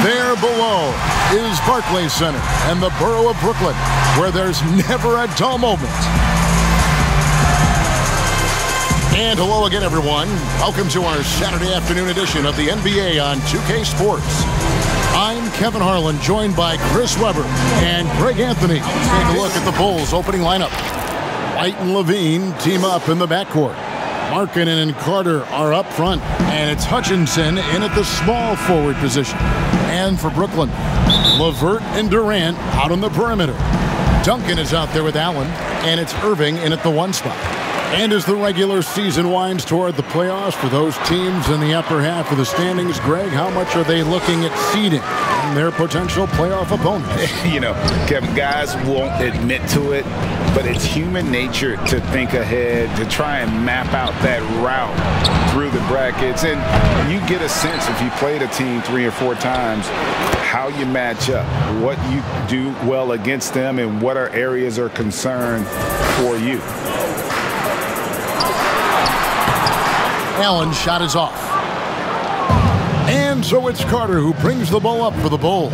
There below is Barclays Center and the borough of Brooklyn, where there's never a dull moment. And hello again, everyone. Welcome to our Saturday afternoon edition of the NBA on 2K Sports. I'm Kevin Harlan, joined by Chris Webber and Greg Anthony. Let's take a look at the Bulls' opening lineup. White and Levine team up in the backcourt. Markkanen and Carter are up front, and it's Hutchinson in at the small forward position. And for Brooklyn, LeVert and Durant out on the perimeter. Duncan is out there with Allen, and it's Irving in at the 1 spot. And as the regular season winds toward the playoffs for those teams in the upper half of the standings, Greg, how much are they looking at seeding their potential playoff opponents? You know, Kevin, guys won't admit to it, but it's human nature to think ahead, to try and map out that route through the brackets. And you get a sense, if you played a team 3 or 4 times, how you match up, what you do well against them, and what are areas of concern for you. Allen's shot is off. And so it's Carter who brings the ball up for the Bulls.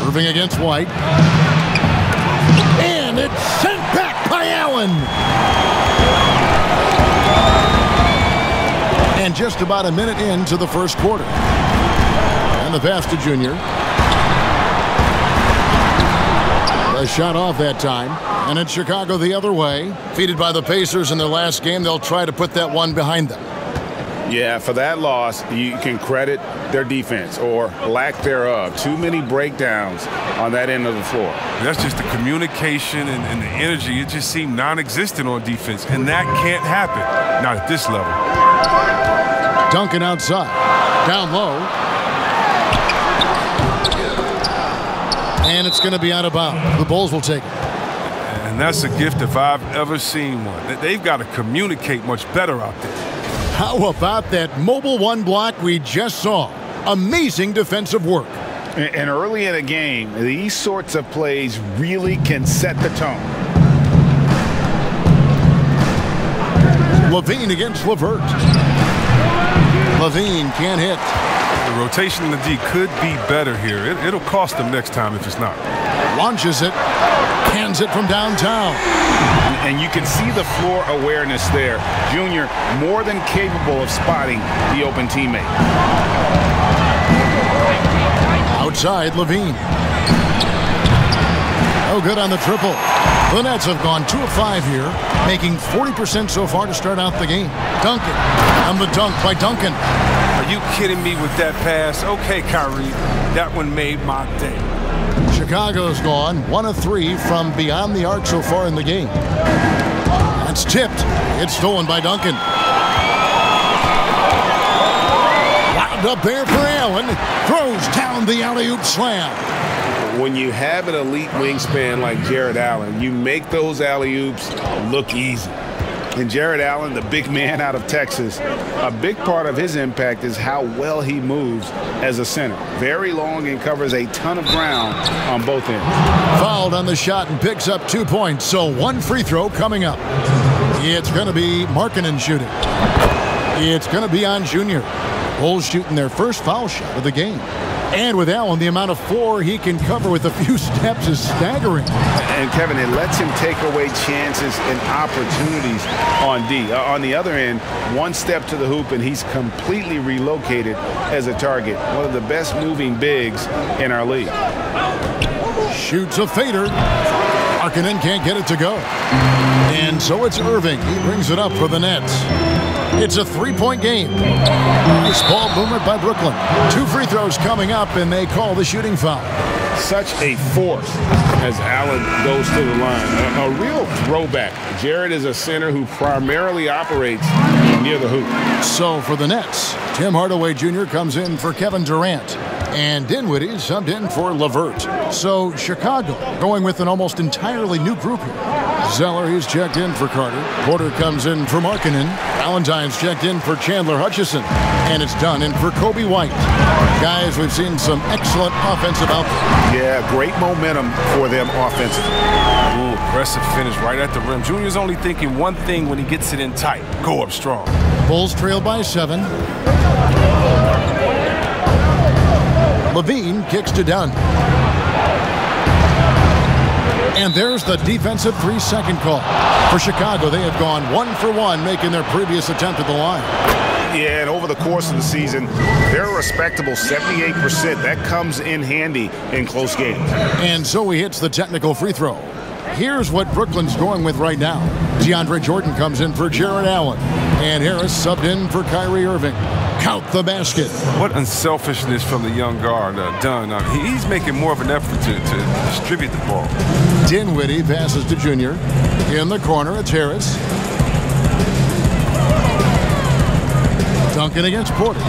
Irving against White. And it's sent back by Allen. And just about a minute into the first quarter. And the pass to Junior. A shot off that time. And it's Chicago the other way. Defeated by the Pacers in their last game, they'll try to put that one behind them. Yeah, for that loss, you can credit their defense or lack thereof. Too many breakdowns on that end of the floor. That's just the communication and the energy. It just seemed non-existent on defense, and that can't happen. Not at this level. Duncan outside. Down low. And it's going to be out of bounds. The Bulls will take it. And that's a gift if I've ever seen one. They've got to communicate much better out there. How about that mobile 1 block we just saw? Amazing defensive work. And early in a game, these sorts of plays really can set the tone. Levine against LeVert. Levine can't hit. The rotation in the D could be better here. It'll cost them next time if it's not. Launches it. Hands it from downtown. And you can see the floor awareness there. Junior more than capable of spotting the open teammate. Outside, Levine. Oh, good on the triple. The Nets have gone 2 of 5 here, making 40% so far to start out the game. Duncan. And the dunk by Duncan. Are you kidding me with that pass? Okay, Kyrie. That one made my day. Chicago's gone 1 of 3 from beyond the arc so far in the game. That's tipped. It's stolen by Duncan. Wound up there for Allen. Throws down the alley-oop slam. When you have an elite wingspan like Jared Allen, you make those alley-oops look easy. And Jared Allen, the big man out of Texas, a big part of his impact is how well he moves as a center. Very long and covers a ton of ground on both ends. Fouled on the shot and picks up 2 points, so 1 free throw coming up. It's going to be Markkanen shooting. It's going to be on Junior. Bulls shooting their first foul shot of the game. And with Allen, the amount of floor he can cover with a few steps is staggering. And, Kevin, it lets him take away chances and opportunities on D. On the other end, 1 step to the hoop, and he's completely relocated as a target. One of the best moving bigs in our league. Shoots a fader. Markkanen can't get it to go. And so it's Irving. He brings it up for the Nets. It's a 3-point game. Nice ball movement by Brooklyn. 2 free throws coming up, and they call the shooting foul. Such a force as Allen goes to the line. A real throwback. Jared is a center who primarily operates near the hoop. So for the Nets, Tim Hardaway Jr. comes in for Kevin Durant. And Dinwiddie subbed in for LeVert. So Chicago going with an almost entirely new group here. Zeller, he's checked in for Carter. Porter comes in for Markkanen. Valentine's checked in for Chandler Hutchison. And it's done in for Kobe White. Guys, we've seen some excellent offensive output. Yeah, great momentum for them offensively. Ooh, Aggressive finish right at the rim. Junior's only thinking one thing when he gets it in tight. Go up strong. Bulls trail by 7. Levine kicks to Dunn. And there's the defensive 3-second call. For Chicago, they had gone 1 for 1, making their previous attempt at the line. Yeah, and over the course of the season, they're a respectable 78%. That comes in handy in close games. And so he hits the technical free throw. Here's what Brooklyn's going with right now. DeAndre Jordan comes in for Jared Allen. And Harris subbed in for Kyrie Irving. Count the basket. What unselfishness from the young guard, Dunn. He's making more of an effort to distribute the ball. Dinwiddie passes to Junior. In the corner, it's Harris. Duncan against Porter.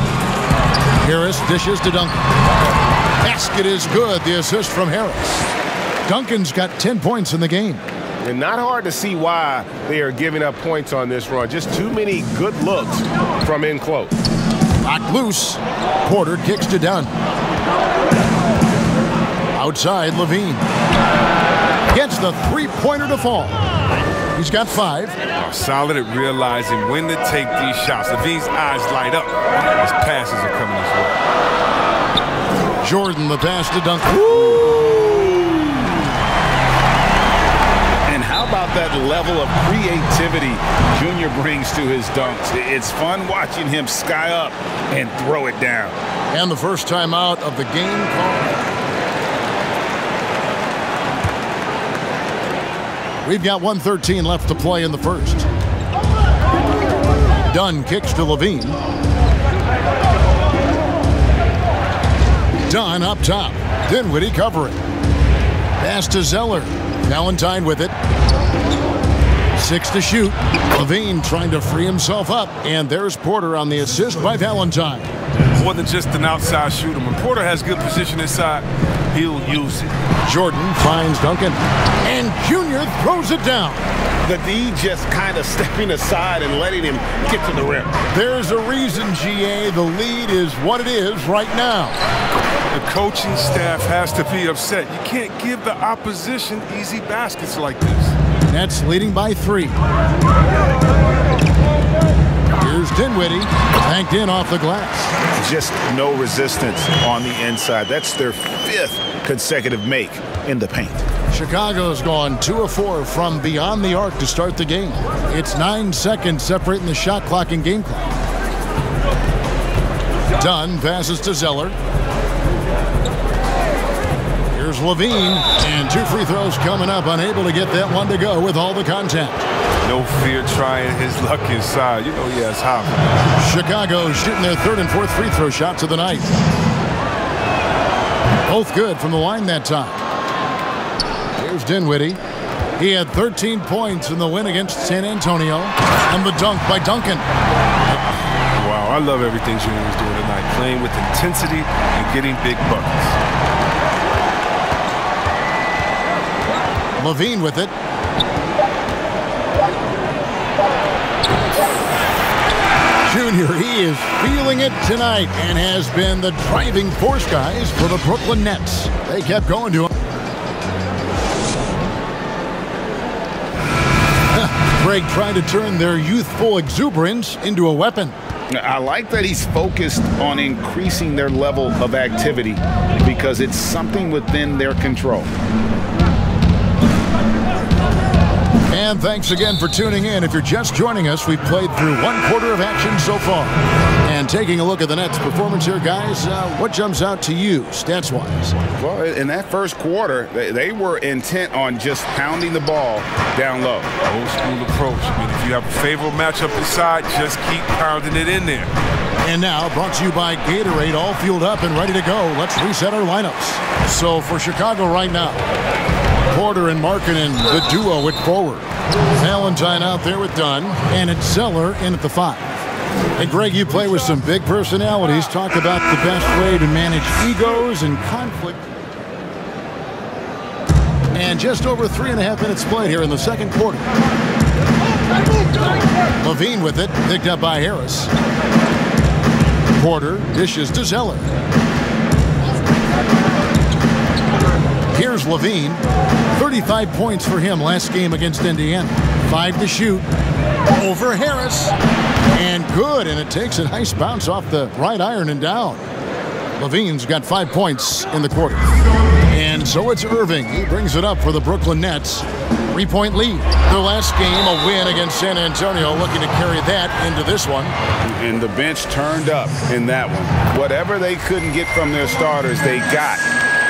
Harris dishes to Duncan. Basket is good. The assist from Harris. Duncan's got 10 points in the game. And not hard to see why they are giving up points on this run. Just too many good looks from in close. Knocked loose. Porter kicks to Dunn. Outside, Levine. Gets the three-pointer to fall. He's got 5. Solid at realizing when to take these shots. Levine's eyes light up as passes are coming his way. Jordan, the pass to Duncan. And how about that level of creativity Junior brings to his dunks? It's fun watching him sky up and throw it down. And the first time out of the game call. We've got 1:13 left to play in the first. Dunn kicks to Levine. Dunn up top. Dinwiddie covering. Pass to Zeller. Valentine with it. 6 to shoot. Levine trying to free himself up. And there's Porter on the assist by Valentine. More than just an outside shooter. When Porter has good position inside, he'll use it. Jordan finds Duncan. And Junior throws it down. The D just kind of stepping aside and letting him get to the rim. There's a reason, GA. The lead is what it is right now. The coaching staff has to be upset. You can't give the opposition easy baskets like this. Nets leading by 3. Here's Dinwiddie, banked in off the glass. Just no resistance on the inside. That's their 5th consecutive make in the paint. Chicago's gone 2 of 4 from beyond the arc to start the game. It's 9 seconds separating the shot clock and game clock. Dunn passes to Zeller. Here's Levine, and 2 free throws coming up, unable to get that one to go with all the contact. No fear trying his luck inside. You know he has hop. Chicago shooting their 3rd and 4th free throw shots of the night. Both good from the line that time. Here's Dinwiddie. He had 13 points in the win against San Antonio. And the dunk by Duncan. Wow, I love everything Junior is doing tonight. Playing with intensity and getting big buckets. Levine with it. Junior, he is feeling it tonight and has been the driving force, guys, for the Brooklyn Nets. They kept going to him. Greg trying to turn their youthful exuberance into a weapon. I like that he's focused on increasing their level of activity because it's something within their control. And thanks again for tuning in. If you're just joining us, we've played through 1 quarter of action so far. And taking a look at the Nets' performance here, guys, what jumps out to you, stats-wise? Well, in that first quarter, they were intent on just pounding the ball down low. Old school approach. I mean, if you have a favorable matchup inside, just keep pounding it in there. And now, brought to you by Gatorade, all fueled up and ready to go. Let's reset our lineups. So for Chicago right now, Porter and Markkanen, the duo at forward. Valentine out there with Dunn, and it's Zeller in at the 5. And Greg, you play with some big personalities. Talk about the best way to manage egos and conflict. And just over 3.5 minutes played here in the second quarter. Levine with it, picked up by Harris. Porter dishes to Zeller. Here's Levine. 35 points for him last game against Indiana. 5 to shoot. Over Harris. And good, and it takes a nice bounce off the right iron and down. Levine's got 5 points in the quarter. And so it's Irving. He brings it up for the Brooklyn Nets. 3-point lead. Their last game, a win against San Antonio, looking to carry that into this one. And the bench turned up in that one. Whatever they couldn't get from their starters, they got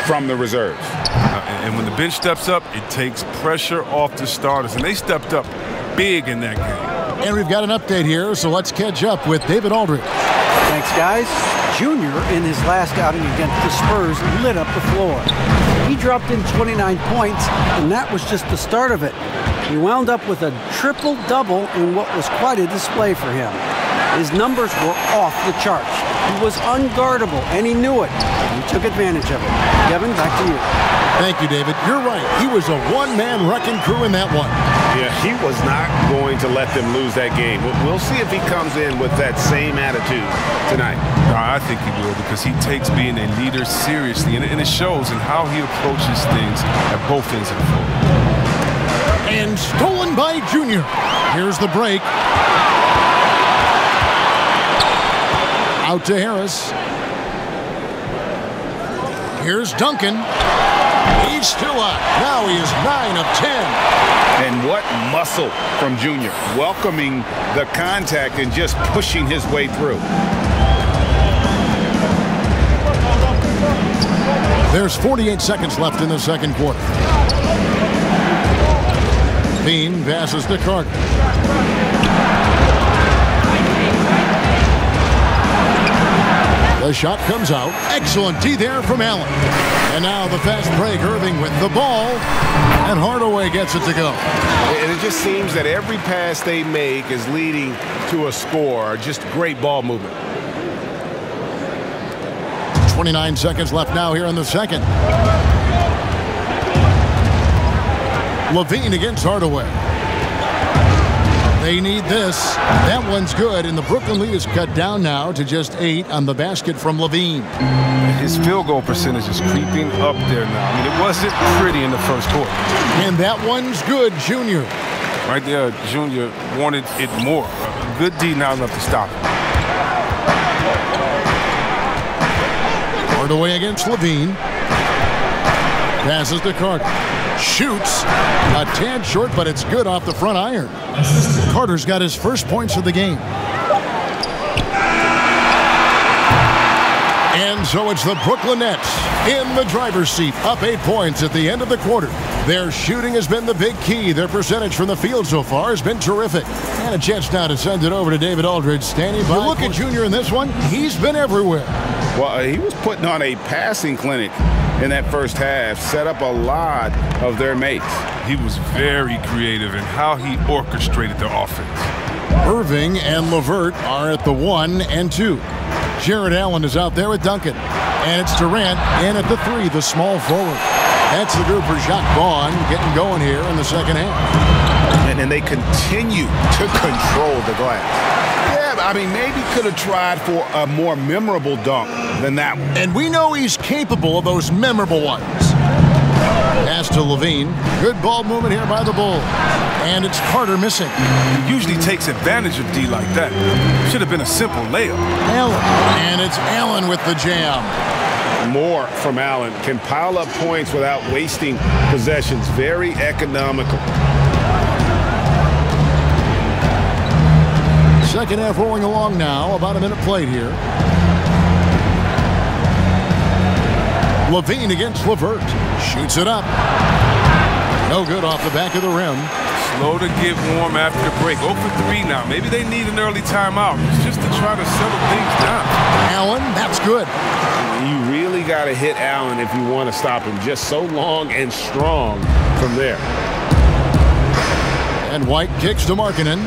from the reserves. And when the bench steps up, it takes pressure off the starters. And they stepped up big in that game. And we've got an update here, so let's catch up with David Aldridge. Thanks, guys. Junior, in his last outing against the Spurs, lit up the floor. He dropped in 29 points, and that was just the start of it. He wound up with a triple-double in what was quite a display for him. His numbers were off the charts. He was unguardable, and he knew it. He took advantage of it. Kevin, back to you. Thank you, David. You're right. He was a one-man wrecking crew in that one. Yeah, he was not going to let them lose that game. We'll see if he comes in with that same attitude tonight. I think he will, because he takes being a leader seriously, and it shows in how he approaches things at both ends of the floor. And stolen by Junior. Here's the break. Out to Harris. Here's Duncan. He's still up. Now he is 9 of 10. And what muscle from Junior. Welcoming the contact and just pushing his way through. There's 48 seconds left in the second quarter. Bean passes to Carter. The shot comes out. Excellent D there from Allen. And now the fast break. Irving with the ball. And Hardaway gets it to go. And it just seems that every pass they make is leading to a score. Just great ball movement. 29 seconds left now here in the second. Levine against Hardaway. They need this. That one's good, and the Brooklyn lead is cut down now to just 8 on the basket from Levine. His field goal percentage is creeping up there now. I mean, it wasn't pretty in the first quarter. And that one's good, Junior. Right there, Junior wanted it more. Good D, not enough to stop him. Hardaway against Levine. Passes to Carter. Shoots. A tad short, but it's good off the front iron. Carter's got his first points of the game. And so it's the Brooklyn Nets in the driver's seat, up 8 points at the end of the quarter. Their shooting has been the big key. Their percentage from the field so far has been terrific. And a chance now to send it over to David Aldridge, standing by. Look at Junior in this one. He's been everywhere. Well, he was putting on a passing clinic in that first half, set up a lot of their mates. He was very creative in how he orchestrated the offense. Irving and LeVert are at the 1 and 2. Jared Allen is out there with Duncan. And it's Durant in at the 3, the small forward. That's the group for Jacques Vaughn getting going here in the second half. And they continue to control the glass. I mean, maybe could have tried for a more memorable dunk than that one. And we know he's capable of those memorable ones. Pass to Levine. Good ball movement here by the Bulls. And it's Carter missing. He usually takes advantage of D like that. Should have been a simple layup. Allen. And it's Allen with the jam. More from Allen. Can pile up points without wasting possessions. Very economical. Second half rolling along now. About a minute played here. Levine against LeVert. Shoots it up. No good off the back of the rim. Slow to get warm after the break. 0 for 3 now. Maybe they need an early timeout. It's just to try to settle things down. Allen, that's good. You really got to hit Allen if you want to stop him. Just so long and strong from there. And White kicks to Markkanen.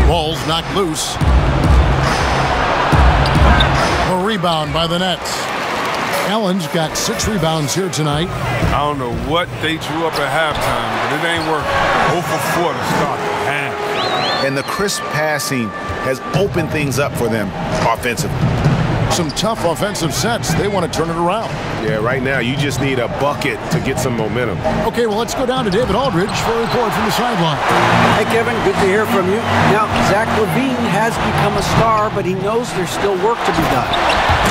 Ball's knocked loose. A rebound by the Nets. Allen's got 6 rebounds here tonight. I don't know what they drew up at halftime, but it ain't working. 0 for 4 to start the half. And the crisp passing has opened things up for them offensively. some tough offensive sets. They want to turn it around. Yeah, right now you just need a bucket to get some momentum. Okay, well, let's go down to David Aldridge for a report from the sideline. Hey, Kevin, good to hear from you. Now, Zach LaVine has become a star, but he knows there's still work to be done.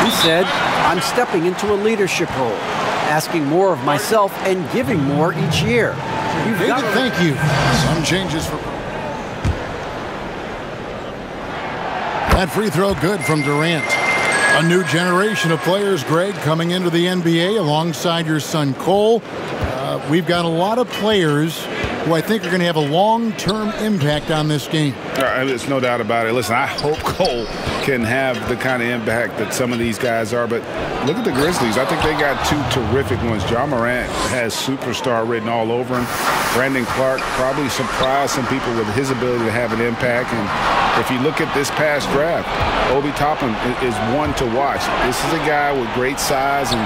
He said, I'm stepping into a leadership role, asking more of myself and giving more each year. David, thank you. Some changes for... That free throw good from Durant. A new generation of players, Greg, coming into the NBA alongside your son Cole. We've got a lot of players who I think are going to have a long-term impact on this game. There's no doubt about it. Listen, I hope Cole can have the kind of impact that some of these guys are, but look at the Grizzlies. I think they got two terrific ones. Ja Morant has superstar written all over him. Brandon Clark probably surprised some people with his ability to have an impact. And if you look at this past draft, Obi Toppin is one to watch. This is a guy with great size and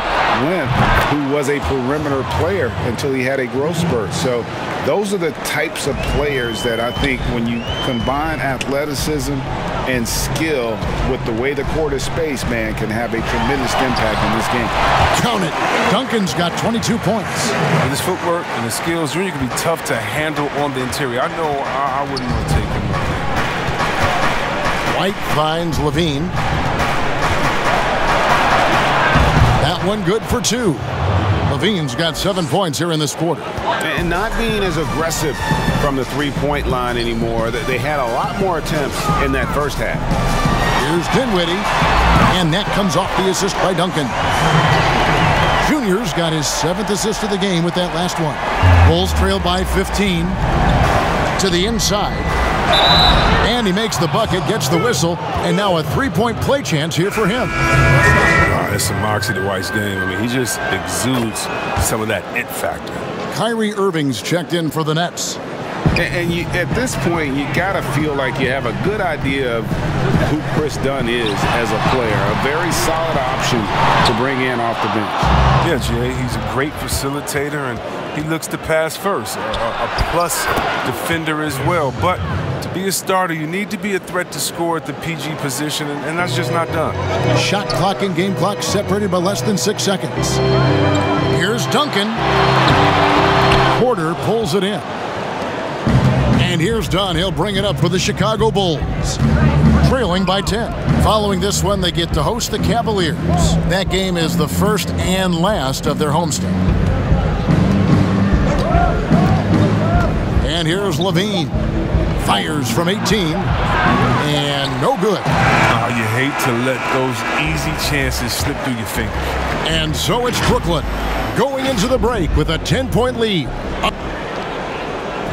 length who was a perimeter player until he had a growth spurt. So those are the types of players that I think when you combine athleticism and skill with the way the court is spaced, man, can have a tremendous impact in this game. Count it. Duncan's got 22 points. With his footwork and his skills, Junior can be tough to handle on the interior. I know I wouldn't want to take him right there. White finds LaVine. That one good for two. LaVine's got 7 points here in this quarter. And not being as aggressive from the three-point line anymore. They had a lot more attempts in that first half. Here's Dinwiddie, and that comes off the assist by Duncan. Junior's got his 7th assist of the game with that last one. Bulls trail by 15 to the inside. And he makes the bucket, gets the whistle, and now a three-point play chance here for him. It's some moxie to White's game. I mean, he just exudes some of that it factor. Kyrie Irving's checked in for the Nets. And at this point, you got to feel like you have a good idea of who Chris Dunn is as a player. A very solid option to bring in off the bench. Yeah, Jay, he's a great facilitator, and he looks to pass first. A plus defender as well. But to be a starter, you need to be a threat to score at the PG position, and that's just not done. Shot clock and game clock separated by less than 6 seconds. Here's Duncan. Porter pulls it in. And here's Dunn. He'll bring it up for the Chicago Bulls. Trailing by 10. Following this one, they get to host the Cavaliers. That game is the first and last of their homestand. And here's LaVine. Fires from 18. And no good. You hate to let those easy chances slip through your fingers. And so it's Brooklyn going into the break with a 10-point lead.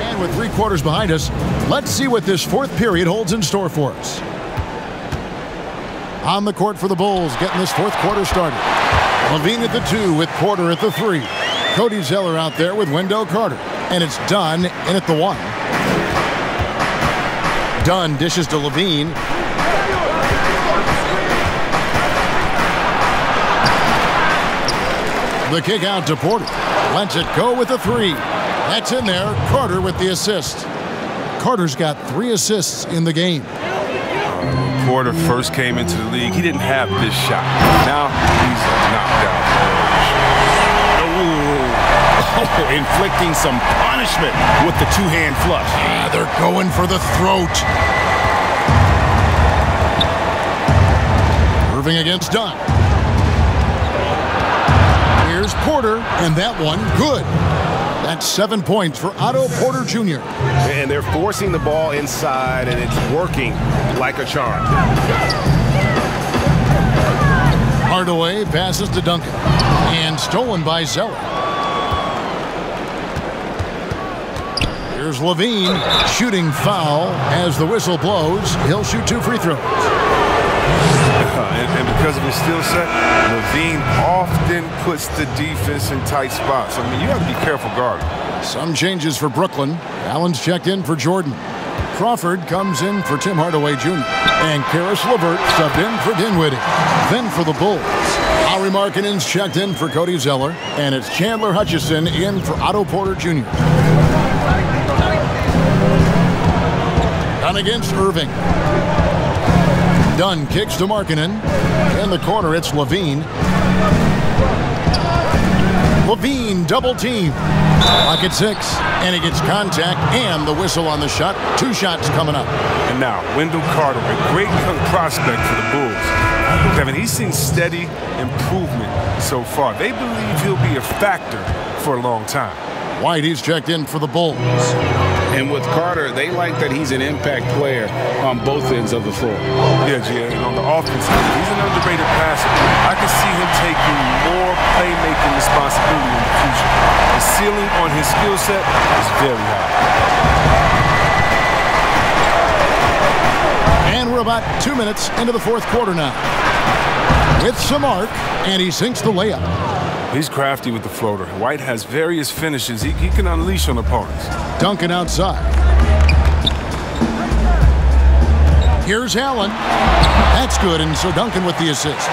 And with 3 quarters behind us, let's see what this 4th period holds in store for us. On the court for the Bulls, getting this 4th quarter started. LaVine at the 2 with Porter at the 3. Cody Zeller out there with Wendell Carter. And it's Dunn in at the 1. Dunn dishes to LaVine. The kick out to Porter. Lets it go with the 3. That's in there. Carter with the assist. Carter's got 3 assists in the game. When Porter first came into the league, he didn't have this shot. Now he's knocked out. Oh, inflicting some punishment with the two-hand flush. They're going for the throat. Irving against Dunn. Here's Porter, and that one good. That's 7 points for Otto Porter Jr. And they're forcing the ball inside, and it's working like a charm. Hardaway passes to Duncan, and stolen by Zeller. Here's LaVine, shooting foul as the whistle blows. He'll shoot 2 free throws. And because of his skill set, LaVine often puts the defense in tight spots. I mean, you have to be careful guarding. Some changes for Brooklyn. Allen's checked in for Jordan. Crawford comes in for Tim Hardaway Jr. And Karis LeVert subbed in for Dinwiddie. Then for the Bulls, Lauri Markkanen's checked in for Cody Zeller. And it's Chandler Hutchison in for Otto Porter Jr. Done against Irving. Dunn kicks to Markkanen. In the corner, it's Levine. Levine double team. Clock at 6. And he gets contact and the whistle on the shot. 2 shots coming up. And now, Wendell Carter, a great young prospect for the Bulls. Kevin, he's seen steady improvement so far. They believe he'll be a factor for a long time. White, he's checked in for the Bulls. And with Carter, they like that he's an impact player on both ends of the floor. Yeah, G, and on the offense, he's an underrated passer. I can see him taking more playmaking responsibility in the future. The ceiling on his skill set is very high. And we're about 2 minutes into the 4th quarter now. With some arc, and he sinks the layup. He's crafty with the floater. White has various finishes he can unleash on opponents. Duncan outside. Here's Allen. That's good, and so Duncan with the assist.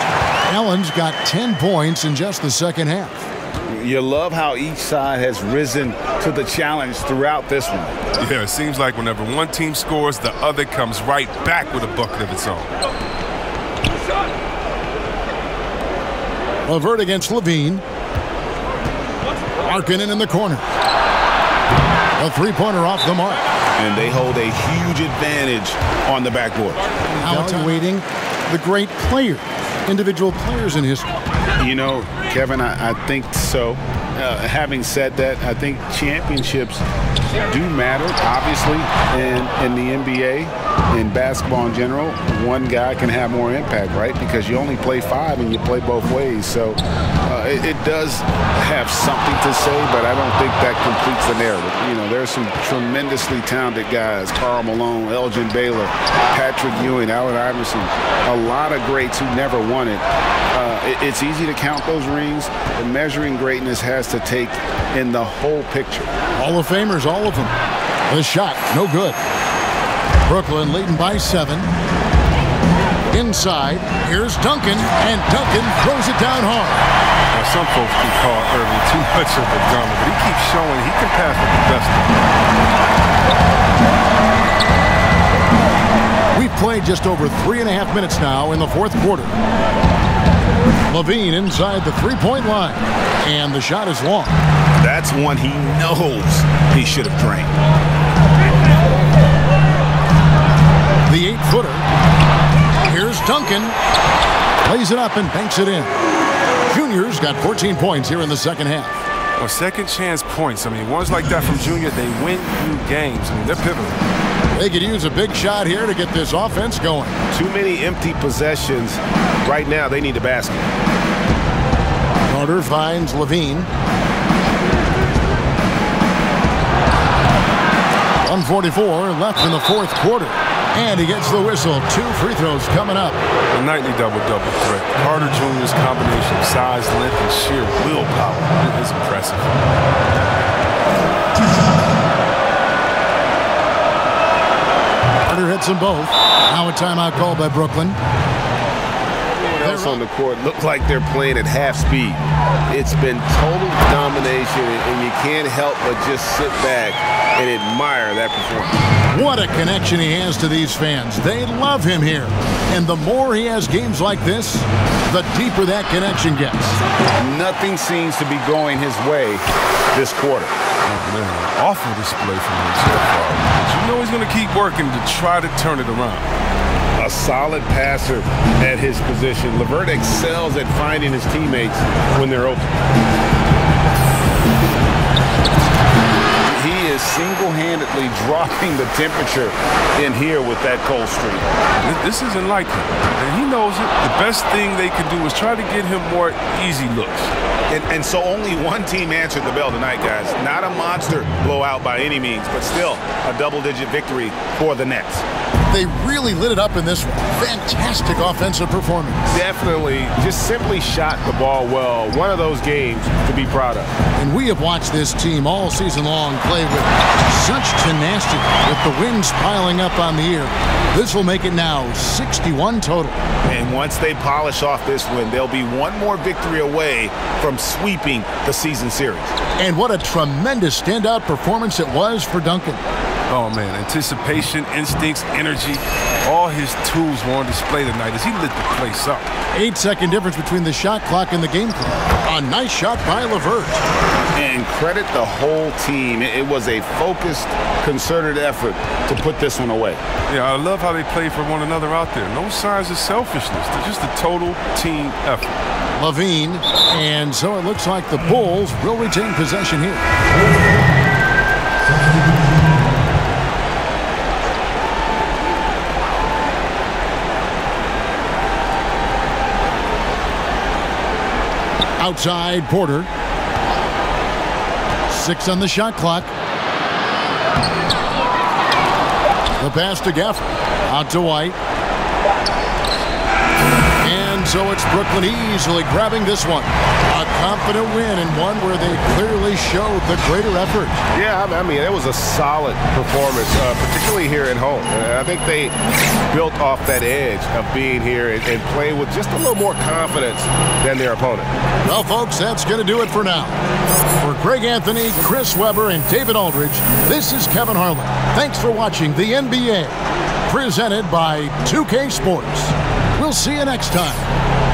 Allen's got 10 points in just the second half. You love how each side has risen to the challenge throughout this one. Yeah, it seems like whenever one team scores, the other comes right back with a bucket of its own. Levert against Levine. Markkanen in the corner. A 3-pointer off the mark. And they hold a huge advantage on the backboard. Evaluating the great players, individual players in history. You know, Kevin, I think so. Having said that, I think championships do matter, obviously, in the NBA, in basketball in general. One guy can have more impact, right? Because you only play 5 and you play both ways. So it does have something to say, but I don't think that completes the narrative. You know, there's some tremendously talented guys, Karl Malone, Elgin Baylor, Patrick Ewing, Allen Iverson, a lot of greats who never won it. It's easy to count those rings. The measuring greatness has to take in the whole picture. Hall of Famers, all of them. The shot, no good. Brooklyn leading by 7. Inside, here's Duncan, and Duncan throws it down hard. Now, some folks can call Irving too much of a gunner, but he keeps showing he can pass with the best of them. We've played just over 3.5 minutes now in the 4th quarter. Levine inside the 3-point line, and the shot is long. That's one he knows he should have drained. The 8-footer. Here's Duncan. Lays it up and banks it in. Junior's got 14 points here in the second half. Well, second chance points. I mean, ones like that from Junior, they win you games. I mean, they're pivotal. They could use a big shot here to get this offense going. Too many empty possessions. Right now, they need a basket. Carter finds Levine. 1:44 left in the 4th quarter. And he gets the whistle. 2 free throws coming up. A nightly double-double threat. Carter Jr.'s combination of size, length, and sheer willpower is impressive. Carter hits them both. Now a timeout called by Brooklyn. Else on the court look like they're playing at half speed. It's been total domination, and you can't help but just sit back and admire that performance. What a connection he has to these fans. They love him here. And the more he has games like this, the deeper that connection gets. Nothing seems to be going his way this quarter. Awful display from him so far. But you know he's going to keep working to try to turn it around. A solid passer at his position. Levert excels at finding his teammates when they're open. He is single-handedly dropping the temperature in here with that cold streak. This isn't like him, and he knows it. The best thing they can do is try to get him more easy looks. And so only one team answered the bell tonight, guys. Not a monster blowout by any means, but still a double-digit victory for the Nets. They really lit it up in this one. Fantastic offensive performance. Definitely just simply shot the ball well. One of those games to be proud of. And we have watched this team all season long play with such tenacity, with the wins piling up on the year. This will make it now 61 total. And once they polish off this win, they'll be one more victory away from sweeping the season series. And what a tremendous standout performance it was for Duncan. Oh, man, anticipation, instincts, energy, all his tools were on display tonight as he lit the place up. 8-second difference between the shot clock and the game clock. A nice shot by LeVert. And credit the whole team. It was a focused, concerted effort to put this one away. Yeah, I love how they play for one another out there. No signs of selfishness. They're just a total team effort. Levine, and so it looks like the Bulls will retain possession here. Outside, Porter. 6 on the shot clock. The pass to Gafford. Out to White. And so it's Brooklyn easily grabbing this one. A confident win and one where they clearly showed the greater effort. Yeah, I mean, it was a solid performance, particularly here at home. I think they built off that edge of being here and play with just a little more confidence than their opponent. Well, folks, that's going to do it for now. For Greg Anthony, Chris Webber, and David Aldridge, this is Kevin Harlan. Thanks for watching the NBA, presented by 2K Sports. We'll see you next time.